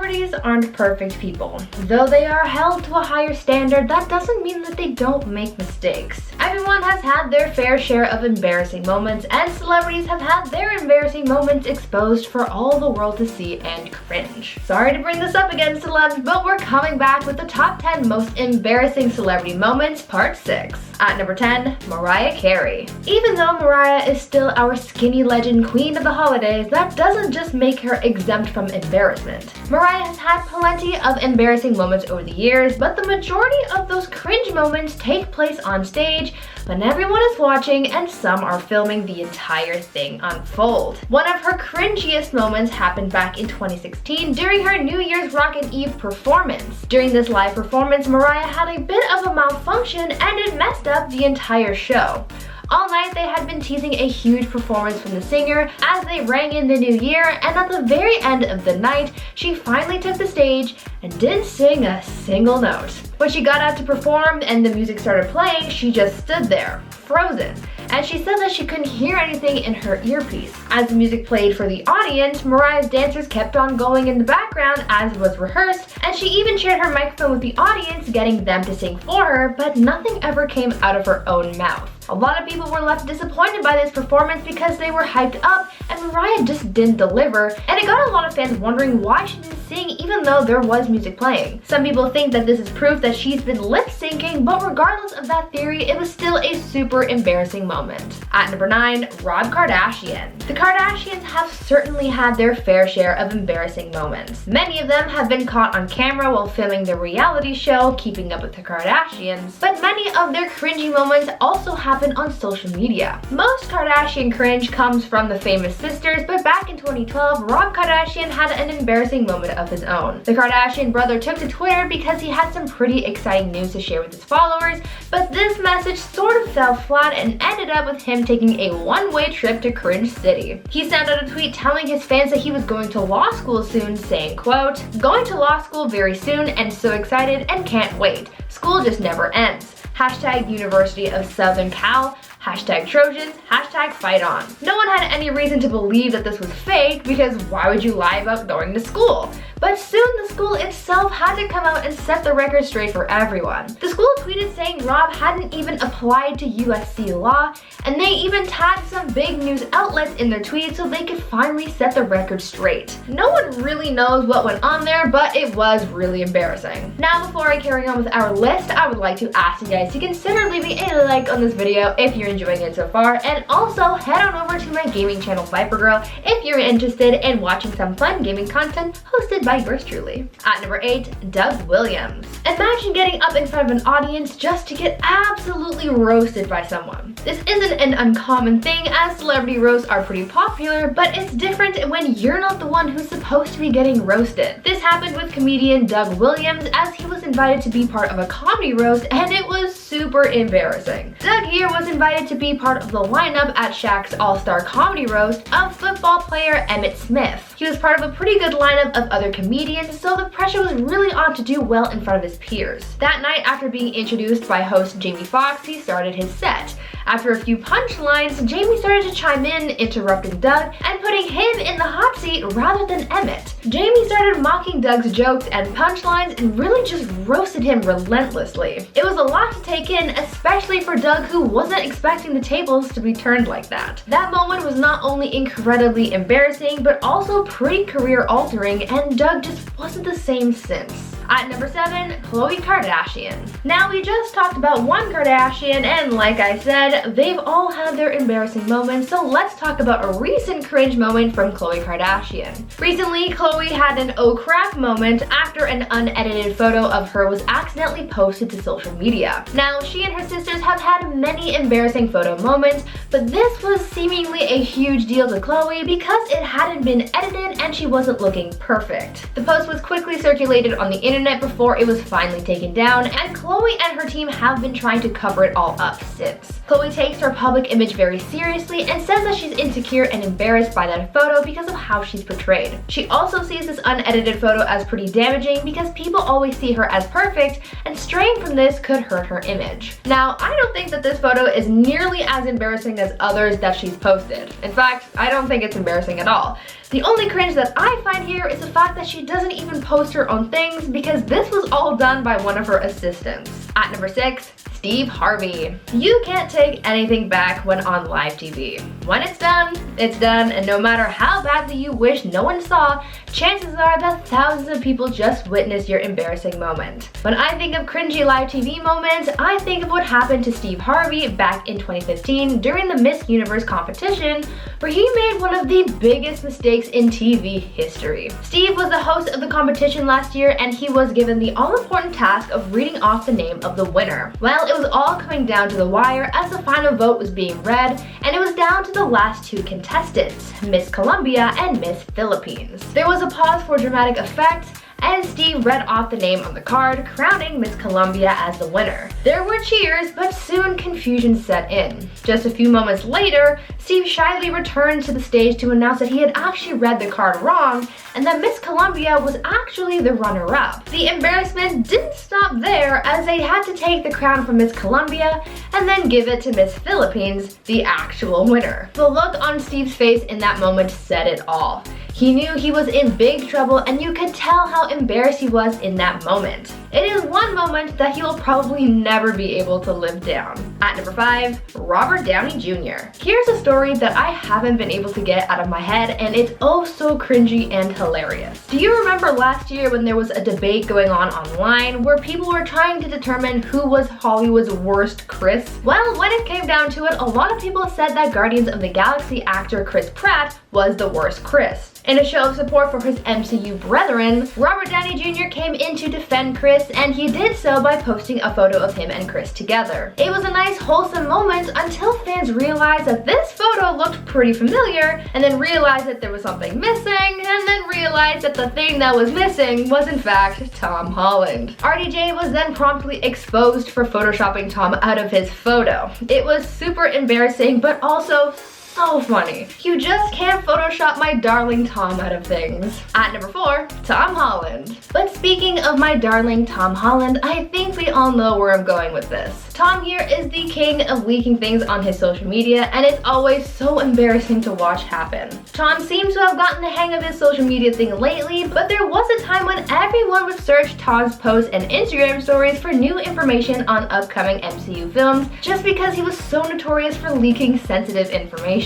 Celebrities aren't perfect people. Though they are held to a higher standard, that doesn't mean that they don't make mistakes. Everyone has had their fair share of embarrassing moments, and celebrities have had their embarrassing moments exposed for all the world to see and cringe. Sorry to bring this up again, celebs, but we're coming back with the top 10 most embarrassing celebrity moments, part 6. At number 10, Mariah Carey. Even though Mariah is still our skinny legend queen of the holidays, that doesn't just make her exempt from embarrassment. Mariah has had plenty of embarrassing moments over the years, but the majority of those cringe moments take place on stage when everyone is watching and some are filming the entire thing unfold. One of her cringiest moments happened back in 2016 during her New Year's Rockin' Eve performance. During this live performance, Mariah had a bit of a malfunction and it messed up the entire show. All night they had been teasing a huge performance from the singer as they rang in the new year, and at the very end of the night, she finally took the stage and didn't sing a single note. When she got out to perform and the music started playing, she just stood there, frozen. And she said that she couldn't hear anything in her earpiece. As the music played for the audience, Mariah's dancers kept on going in the background as was rehearsed, and she even shared her microphone with the audience, getting them to sing for her, but nothing ever came out of her own mouth. A lot of people were left disappointed by this performance because they were hyped up and Mariah just didn't deliver, and it got a lot of fans wondering why she didn't sing even though there was music playing. Some people think that this is proof that she's been lip syncing, but regardless of that theory, it was still a super embarrassing moment. At number 9, Rob Kardashian. The Kardashians have certainly had their fair share of embarrassing moments. Many of them have been caught on camera while filming the reality show Keeping Up with the Kardashians, but many of their cringy moments also happen on social media. Most Kardashian cringe comes from the famous sisters, but back in 2012, Rob Kardashian had an embarrassing moment of his own. The Kardashian brother took to Twitter because he had some pretty exciting news to share with his followers, but this message sort of fell flat and ended up with him taking a one-way trip to Cringe City. He sent out a tweet telling his fans that he was going to law school soon, saying, quote, "Going to law school very soon and so excited and can't wait. School just never ends. Hashtag University of Southern Cal. Hashtag Trojans, hashtag fight on." No one had any reason to believe that this was fake because why would you lie about going to school? But soon the school itself had to come out and set the record straight for everyone. The school tweeted saying Rob hadn't even applied to USC Law, and they even tagged some big news outlets in their tweets so they could finally set the record straight. No one really knows what went on there, but it was really embarrassing. Now before I carry on with our list, I would like to ask you guys to consider leaving a like on this video if you're enjoying it so far, and also head on over to my gaming channel Viper Girl if you're interested in watching some fun gaming content hosted by yours truly. At number 8, Doug Williams. Imagine getting up in front of an audience just to get absolutely roasted by someone. This isn't an uncommon thing as celebrity roasts are pretty popular, but it's different when you're not the one who's supposed to be getting roasted. This happened with comedian Doug Williams as he was invited to be part of a comedy roast, and it was super embarrassing. Doug here was invited to be part of the lineup at Shaq's All-Star Comedy Roast of football player Emmitt Smith. He was part of a pretty good lineup of other comedians, so the pressure was really on to do well in front of his peers. That night, after being introduced by host Jamie Foxx, he started his set. After a few punchlines, Jamie started to chime in, interrupting Doug and putting him in the hot seat rather than Emmitt. Jamie started mocking Doug's jokes and punchlines and really just roasted him relentlessly. It was a lot to take in, especially for Doug, who wasn't expecting the tables to be turned like that. That moment was not only incredibly embarrassing, but also pretty career-altering, and Doug just wasn't the same since. At number 7, Khloe Kardashian. Now we just talked about one Kardashian, and like I said, they've all had their embarrassing moments, so let's talk about a recent cringe moment from Khloe Kardashian. Recently, Khloe had an oh crap moment after an unedited photo of her was accidentally posted to social media. Now, she and her sisters have had many embarrassing photo moments, but this was seemingly a huge deal to Khloe because it hadn't been edited and she wasn't looking perfect. The post was quickly circulated on the internet before it was finally taken down, and Khloe and her team have been trying to cover it all up since. Khloe takes her public image very seriously and says that she's insecure and embarrassed by that photo because of how she's portrayed. She also sees this unedited photo as pretty damaging because people always see her as perfect, and straying from this could hurt her image. Now, I don't think that this photo is nearly as embarrassing as others that she's posted. In fact, I don't think it's embarrassing at all. The only cringe that I find here is the fact that she doesn't even post her own things because this was all done by one of her assistants. At number 6, Steve Harvey. You can't take anything back when on live TV. When it's done, and no matter how badly you wish no one saw, chances are that thousands of people just witnessed your embarrassing moment. When I think of cringy live TV moments, I think of what happened to Steve Harvey back in 2015 during the Miss Universe competition, where he made one of the biggest mistakes in TV history. Steve was the host of the competition last year, and he was given the all-important task of reading off the name of the winner. Well, it was all coming down to the wire as the final vote was being read, and it was down to the last two contestants, Miss Colombia and Miss Philippines. There was a pause for dramatic effect, and Steve read off the name on the card, crowning Miss Colombia as the winner. There were cheers, but soon confusion set in. Just a few moments later, Steve shyly returned to the stage to announce that he had actually read the card wrong, and that Miss Colombia was actually the runner-up. The embarrassment didn't stop there, as they had to take the crown from Miss Colombia and then give it to Miss Philippines, the actual winner. The look on Steve's face in that moment said it all. He knew he was in big trouble, and you could tell how embarrassed he was in that moment. It is one moment that he will probably never be able to live down. At number 5, Robert Downey Jr. Here's a story that I haven't been able to get out of my head, and it's oh so cringy and hilarious. Do you remember last year when there was a debate going on online where people were trying to determine who was Hollywood's worst Chris? Well, when it came down to it, a lot of people said that Guardians of the Galaxy actor Chris Pratt was the worst Chris. In a show of support for his MCU brethren, Robert Downey Jr. came in to defend Chris, and he did so by posting a photo of him and Chris together. It was a nice wholesome moment until fans realized that this photo looked pretty familiar, and then realized that there was something missing, and then realized that the thing that was missing was in fact Tom Holland. RDJ was then promptly exposed for photoshopping Tom out of his photo. It was super embarrassing, but also so funny. You just can't Photoshop my darling Tom out of things. At number 4, Tom Holland. But speaking of my darling Tom Holland, I think we all know where I'm going with this. Tom here is the king of leaking things on his social media, and it's always so embarrassing to watch happen. Tom seems to have gotten the hang of his social media thing lately, but there was a time when everyone would search Tom's posts and Instagram stories for new information on upcoming MCU films, just because he was so notorious for leaking sensitive information.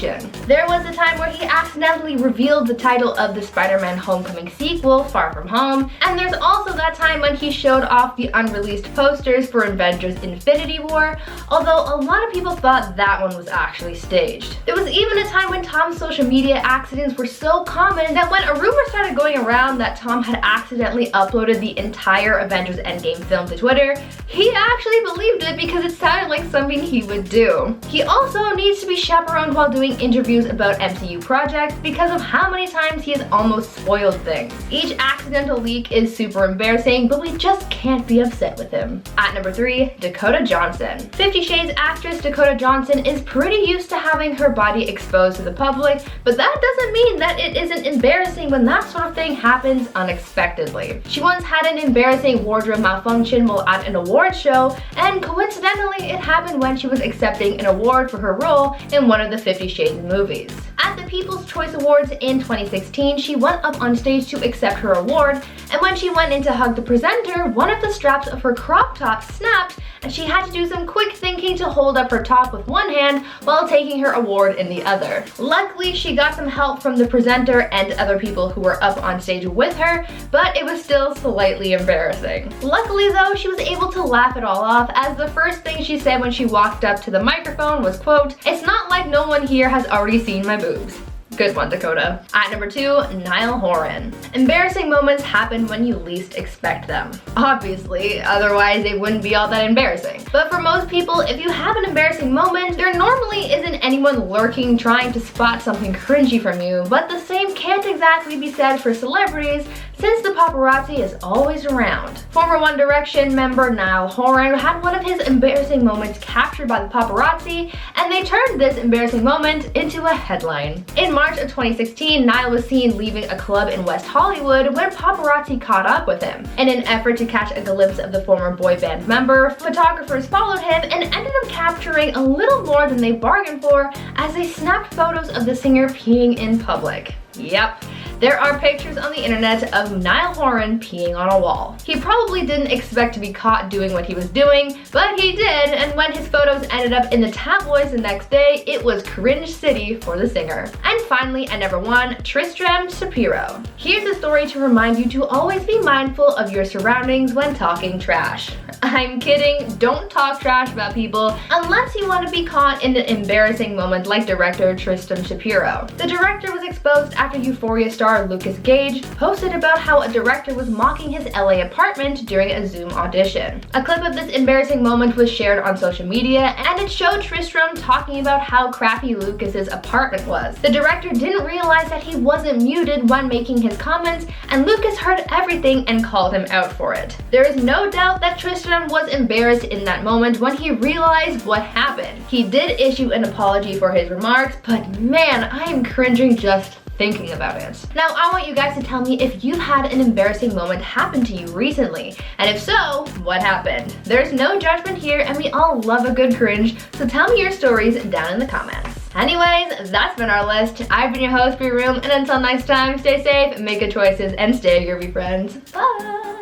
There was a time where he accidentally revealed the title of the Spider-Man Homecoming sequel, Far From Home, and there's also that time when he showed off the unreleased posters for Avengers Infinity War, although a lot of people thought that one was actually staged. There was even a time when Tom's social media accidents were so common that when a rumor started going around that Tom had accidentally uploaded the entire Avengers Endgame film to Twitter, he actually believed it because it sounded like something he would do. He also needs to be chaperoned while doing interviews about MCU projects because of how many times he has almost spoiled things. Each accidental leak is super embarrassing, but we just can't be upset with him. At number 3, Dakota Johnson. 50 Shades actress Dakota Johnson is pretty used to having her body exposed to the public, but that doesn't mean that it isn't embarrassing when that sort of thing happens unexpectedly. She once had an embarrassing wardrobe malfunction while at an award show, and coincidentally it happened when she was accepting an award for her role in one of the 50 Shades movies. At the People's Choice Awards in 2016, she went up on stage to accept her award, and when she went in to hug the presenter, one of the straps of her crop top snapped, and she had to do some quick thinking to hold up her top with one hand while taking her award in the other. Luckily, she got some help from the presenter and other people who were up on stage with her, but it was still slightly embarrassing. Luckily though, she was able to laugh it all off, as the first thing she said when she walked up to the microphone was, quote, "It's not like no one here has already seen my boobs." Good one, Dakota. At number 2, Niall Horan. Embarrassing moments happen when you least expect them. Obviously, otherwise they wouldn't be all that embarrassing. But for most people, if you have an embarrassing moment, there normally isn't anyone lurking trying to spot something cringy from you, but the same can't exactly be said for celebrities, since the paparazzi is always around. Former One Direction member Niall Horan had one of his embarrassing moments captured by the paparazzi, and they turned this embarrassing moment into a headline. In March of 2016, Niall was seen leaving a club in West Hollywood when paparazzi caught up with him. In an effort to catch a glimpse of the former boy band member, photographers followed him and ended up capturing a little more than they bargained for, as they snapped photos of the singer peeing in public. Yep, There are pictures on the internet of Niall Horan peeing on a wall. He probably didn't expect to be caught doing what he was doing, but he did, and when his photos ended up in the tabloids the next day, it was cringe city for the singer. And finally, at number 1, Tristan Shapiro. Here's a story to remind you to always be mindful of your surroundings when talking trash. I'm kidding, don't talk trash about people unless you want to be caught in an embarrassing moment like director Tristan Shapiro. The director was exposed after Euphoria star Lucas Gage posted about how a director was mocking his LA apartment during a Zoom audition. A clip of this embarrassing moment was shared on social media, and it showed Tristan talking about how crappy Lucas's apartment was. The director didn't realize that he wasn't muted when making his comments, and Lucas heard everything and called him out for it. There is no doubt that Tristan was embarrassed in that moment when he realized what happened. He did issue an apology for his remarks, but man, I am cringing just thinking about it. Now, I want you guys to tell me if you've had an embarrassing moment happen to you recently, and if so, what happened? There's no judgment here, and we all love a good cringe, so tell me your stories down in the comments. Anyways, that's been our list. I've been your host, Brie Room, and until next time, stay safe, make good choices, and stay groovy, friends. Bye!